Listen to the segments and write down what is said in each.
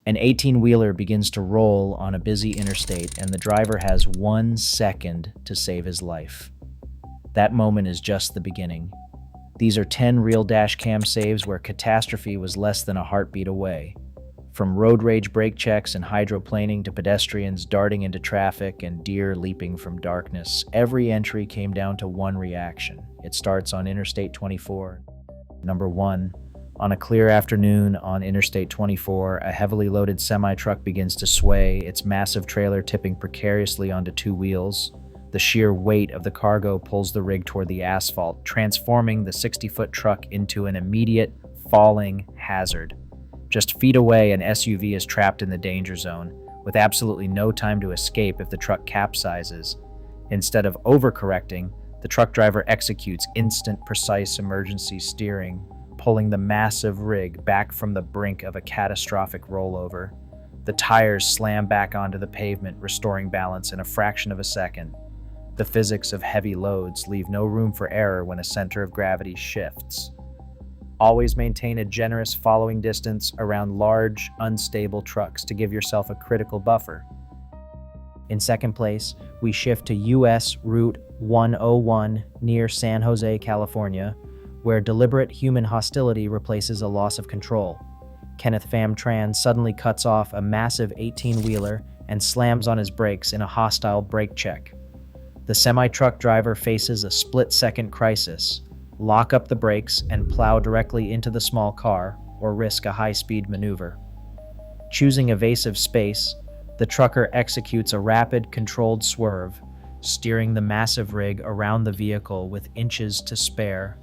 An 18-wheeler begins to roll on a busy interstate, and the driver has 1 second to save his life. That moment is just the beginning. These are 10 real Dashcam saves where catastrophe was less than a heartbeat away. From road rage brake checks and hydroplaning to pedestrians darting into traffic and deer leaping from darkness, every entry came down to one reaction. It starts on Interstate 24. Number 1. On a clear afternoon on Interstate 24, a heavily loaded semi-truck begins to sway, its massive trailer tipping precariously onto 2 wheels. The sheer weight of the cargo pulls the rig toward the asphalt, transforming the 60-foot truck into an immediate falling hazard. Just feet away, an SUV is trapped in the danger zone, with absolutely no time to escape if the truck capsizes. Instead of overcorrecting, the truck driver executes instant, precise emergency steering, pulling the massive rig back from the brink of a catastrophic rollover. The tires slam back onto the pavement, restoring balance in a fraction of a second. The physics of heavy loads leave no room for error when a center of gravity shifts. Always maintain a generous following distance around large, unstable trucks to give yourself a critical buffer. In second place, we shift to US Route 101 near San Jose, California, where deliberate human hostility replaces a loss of control. Kenneth Pham Tran suddenly cuts off a massive 18-wheeler and slams on his brakes in a hostile brake check. The semi-truck driver faces a split-second crisis: lock up the brakes and plow directly into the small car, or risk a high-speed maneuver. Choosing evasive space, the trucker executes a rapid, controlled swerve, steering the massive rig around the vehicle with inches to spare.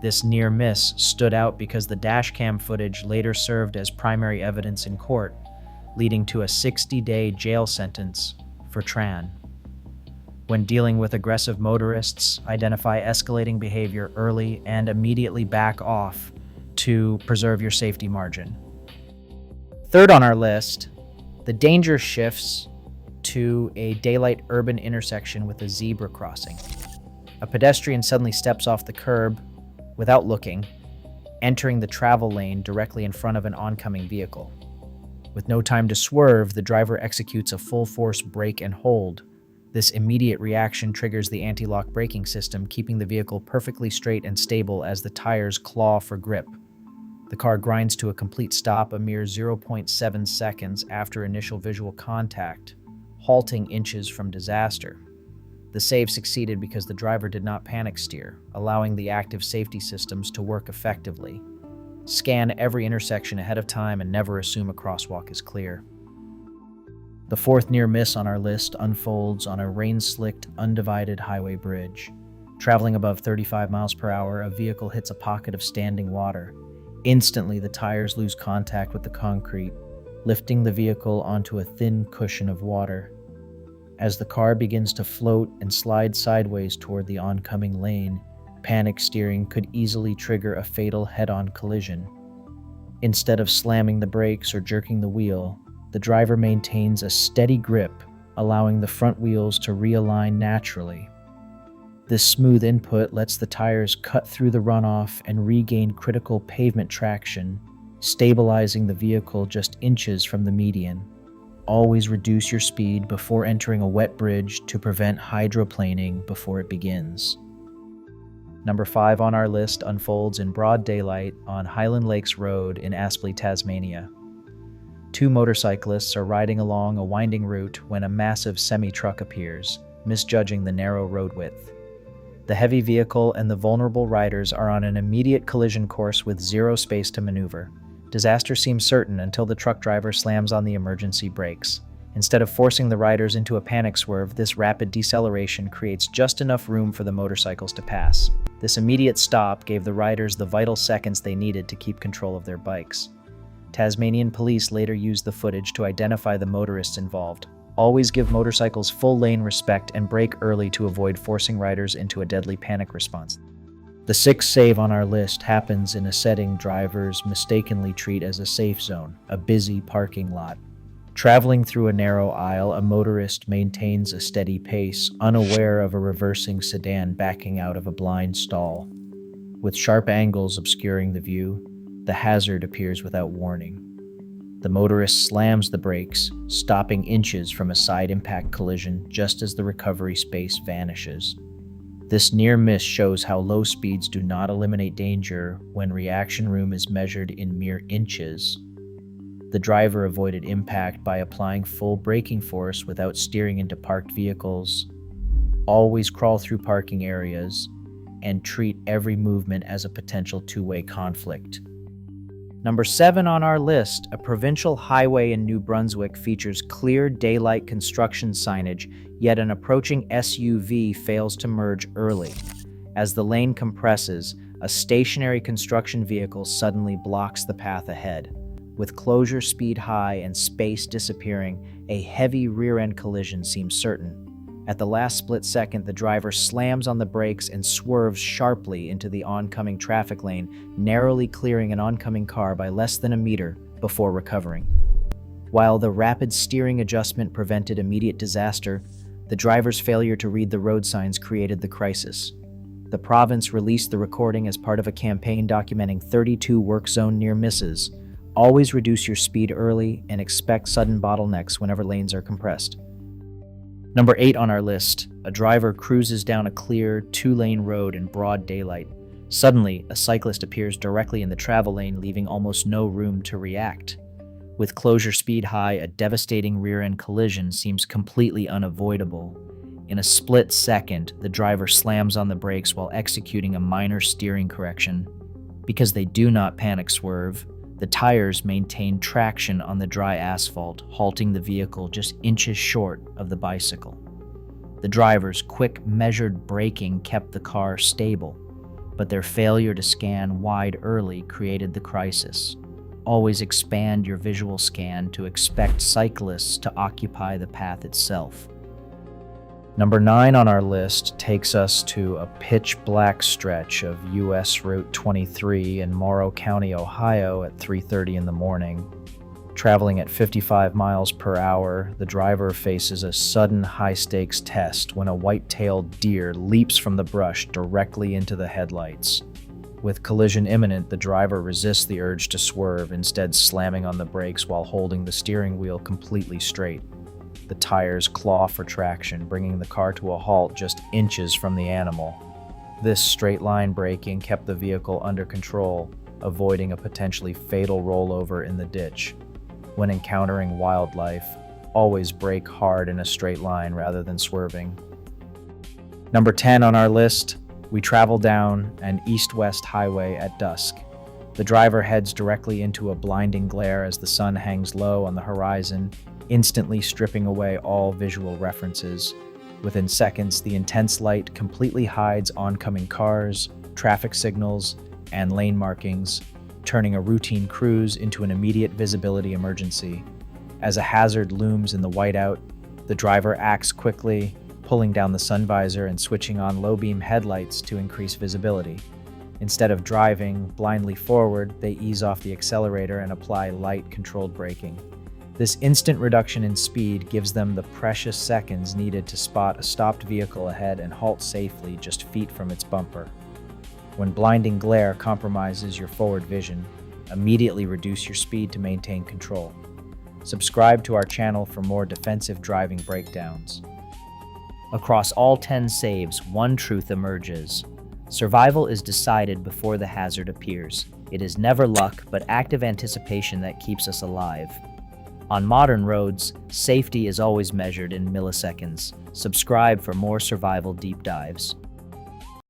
This near miss stood out because the dashcam footage later served as primary evidence in court, leading to a 60-day jail sentence for Tran. When dealing with aggressive motorists, identify escalating behavior early and immediately back off to preserve your safety margin. Third on our list, the danger shifts to a daylight urban intersection with a zebra crossing. A pedestrian suddenly steps off the curb without looking, entering the travel lane directly in front of an oncoming vehicle. With no time to swerve, the driver executes a full-force brake and hold. This immediate reaction triggers the anti-lock braking system, keeping the vehicle perfectly straight and stable as the tires claw for grip. The car grinds to a complete stop a mere 0.7 seconds after initial visual contact, halting inches from disaster. The save succeeded because the driver did not panic steer, allowing the active safety systems to work effectively. Scan every intersection ahead of time and never assume a crosswalk is clear. The fourth near miss on our list unfolds on a rain-slicked, undivided highway bridge. Traveling above 35 miles per hour, a vehicle hits a pocket of standing water. Instantly, the tires lose contact with the concrete, lifting the vehicle onto a thin cushion of water. As the car begins to float and slide sideways toward the oncoming lane, panic steering could easily trigger a fatal head-on collision. Instead of slamming the brakes or jerking the wheel, the driver maintains a steady grip, allowing the front wheels to realign naturally. This smooth input lets the tires cut through the runoff and regain critical pavement traction, stabilizing the vehicle just inches from the median. Always reduce your speed before entering a wet bridge to prevent hydroplaning before it begins. Number 5 on our list unfolds in broad daylight on Highland Lakes Road in Aspley, Tasmania. 2 motorcyclists are riding along a winding route when a massive semi-truck appears, misjudging the narrow road width. The heavy vehicle and the vulnerable riders are on an immediate collision course with zero space to maneuver. Disaster seems certain until the truck driver slams on the emergency brakes. Instead of forcing the riders into a panic swerve, this rapid deceleration creates just enough room for the motorcycles to pass. This immediate stop gave the riders the vital seconds they needed to keep control of their bikes. Tasmanian police later used the footage to identify the motorists involved. Always give motorcycles full lane respect and brake early to avoid forcing riders into a deadly panic response. The 6th save on our list happens in a setting drivers mistakenly treat as a safe zone, a busy parking lot. Traveling through a narrow aisle, a motorist maintains a steady pace, unaware of a reversing sedan backing out of a blind stall. With sharp angles obscuring the view, the hazard appears without warning. The motorist slams the brakes, stopping inches from a side impact collision just as the recovery space vanishes. This near miss shows how low speeds do not eliminate danger when reaction room is measured in mere inches. The driver avoided impact by applying full braking force without steering into parked vehicles. Always crawl through parking areas and treat every movement as a potential two-way conflict. Number 7 on our list, a provincial highway in New Brunswick features clear daylight construction signage, yet an approaching SUV fails to merge early. As the lane compresses, a stationary construction vehicle suddenly blocks the path ahead. With closure speed high and space disappearing, a heavy rear-end collision seems certain. At the last split second, the driver slams on the brakes and swerves sharply into the oncoming traffic lane, narrowly clearing an oncoming car by less than a meter before recovering. While the rapid steering adjustment prevented immediate disaster, the driver's failure to read the road signs created the crisis. The province released the recording as part of a campaign documenting 32 work zone near misses. Always reduce your speed early and expect sudden bottlenecks whenever lanes are compressed. Number 8 on our list, a driver cruises down a clear, 2-lane road in broad daylight. Suddenly, a cyclist appears directly in the travel lane, leaving almost no room to react. With closure speed high, a devastating rear-end collision seems completely unavoidable. In a split second, the driver slams on the brakes while executing a minor steering correction. Because they do not panic swerve, the tires maintain traction on the dry asphalt, halting the vehicle just inches short of the bicycle. The driver's quick, measured braking kept the car stable, but their failure to scan wide early created the crisis. Always expand your visual scan to expect cyclists to occupy the path itself. Number 9 on our list takes us to a pitch-black stretch of US Route 23 in Morrow County, Ohio at 3:30 in the morning. Traveling at 55 miles per hour, the driver faces a sudden high-stakes test when a white-tailed deer leaps from the brush directly into the headlights. With collision imminent, the driver resists the urge to swerve, instead slamming on the brakes while holding the steering wheel completely straight. The tires claw for traction, bringing the car to a halt just inches from the animal. This straight-line braking kept the vehicle under control, avoiding a potentially fatal rollover in the ditch. When encountering wildlife, always brake hard in a straight line rather than swerving. Number 10 on our list, we travel down an east-west highway at dusk. The driver heads directly into a blinding glare as the sun hangs low on the horizon, instantly stripping away all visual references. Within seconds, the intense light completely hides oncoming cars, traffic signals, and lane markings, turning a routine cruise into an immediate visibility emergency. As a hazard looms in the whiteout, the driver acts quickly, pulling down the sun visor and switching on low-beam headlights to increase visibility. Instead of driving blindly forward, they ease off the accelerator and apply light, controlled braking. This instant reduction in speed gives them the precious seconds needed to spot a stopped vehicle ahead and halt safely just feet from its bumper. When blinding glare compromises your forward vision, immediately reduce your speed to maintain control. Subscribe to our channel for more defensive driving breakdowns. Across all 10 saves, one truth emerges. Survival is decided before the hazard appears. It is never luck, but active anticipation that keeps us alive. On modern roads, safety is always measured in milliseconds. Subscribe for more survival deep dives.